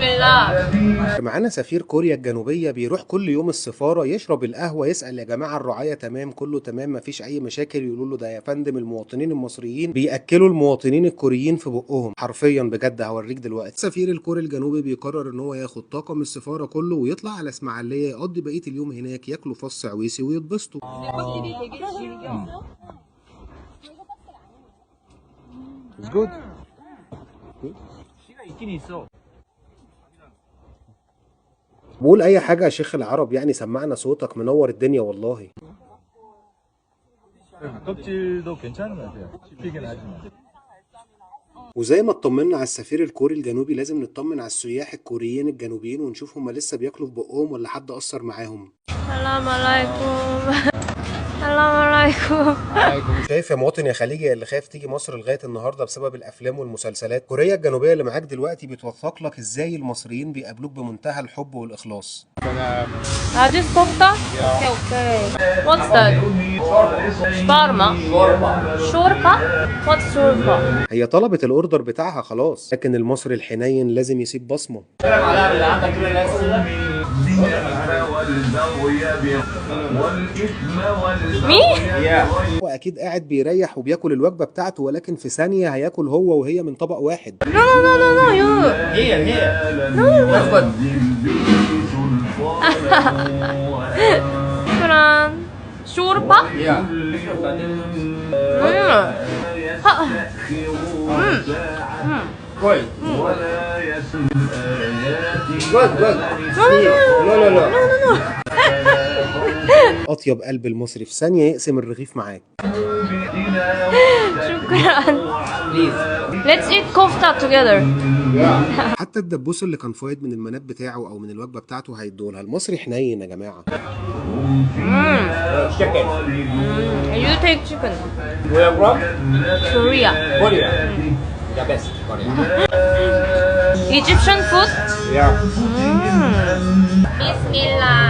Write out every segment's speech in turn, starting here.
الله. معانا سفير كوريا الجنوبية بيروح كل يوم السفارة يشرب القهوة، يسأل يا جماعة الرعاية تمام، كله تمام، مفيش أي مشاكل. يقولوا له ده يا فندم المواطنين المصريين بيأكلوا المواطنين الكوريين في بقهم حرفيا، بجد هوريك دلوقتي. السفير الكوري الجنوبي بيقرر إن هو ياخد طاقم السفارة كله ويطلع على إسماعيلية يقضي بقية اليوم هناك، ياكلوا فص عويسي ويتبسطوا. good. 씨가 있긴 있어. بقول أي حاجة يا شيخ العرب، يعني سمعنا صوتك، منور الدنيا والله. 껍질도 괜찮은 것 같아요. 씹히긴 하지만. وزي ما اطمنا على السفير الكوري الجنوبي لازم نطمن على السياح الكوريين الجنوبيين ونشوف هما لسه بياكلوا في بقهم ولا حد أثر معاهم. السلام عليكم. السلام عليكم. شايف يا مواطن يا خليجي اللي خايف تيجي مصر لغايه النهارده بسبب الافلام والمسلسلات، كوريا الجنوبيه اللي معاك دلوقتي بتوثق لك ازاي المصريين بيقابلوك بمنتهى الحب والاخلاص. This kofta? Okay, okay. What's that? Shawarma. Shorba? What's shorba? هي طلبت الاوردر بتاعها خلاص، لكن المصري الحنين لازم يسيب بصمه. هو اكيد قاعد بيريح وبياكل الوجبه بتاعته، ولكن في ثانيه هياكل هو وهي من طبق واحد. No, no, no, no, no, you. No, no, no. شكرا. شوربة؟ كويس. اطيب قلب المصري في ثانيه يقسم الرغيف معاك. شكرا. Let's eat kofta together. حتى الدبوس اللي كان فايض من المناب بتاعه او من الوجبه بتاعته هيدولها. المصري حنين يا جماعه. chicken. You take chicken. Where from? Korea. Korea. The best Korea. Egyptian food? Yeah. Bismillah.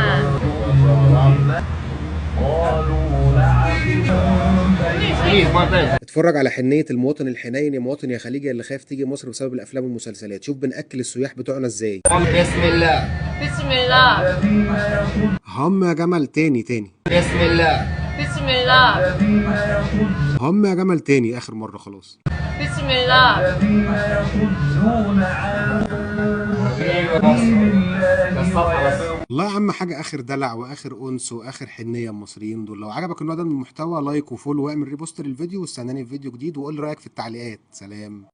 Please, my friend. اتفرج على حنيه المواطن الحنين يا مواطن يا خليجي اللي خايف تيجي مصر بسبب الافلام والمسلسلات. شوف بناكل السياح بتوعنا ازاي. بسم الله. بسم الله. هم يا جمل تاني. بسم الله. بسم الله. هم يا جمل تاني اخر مره خلاص. بسم الله. والله اهم حاجه اخر دلع واخر انس واخر حنيه المصريين دول. لو عجبك النوع ده من المحتوى لايك وفولو واعمل ريبوست للفيديو، واستناني في فيديو جديد وقول لي رايك في التعليقات. سلام.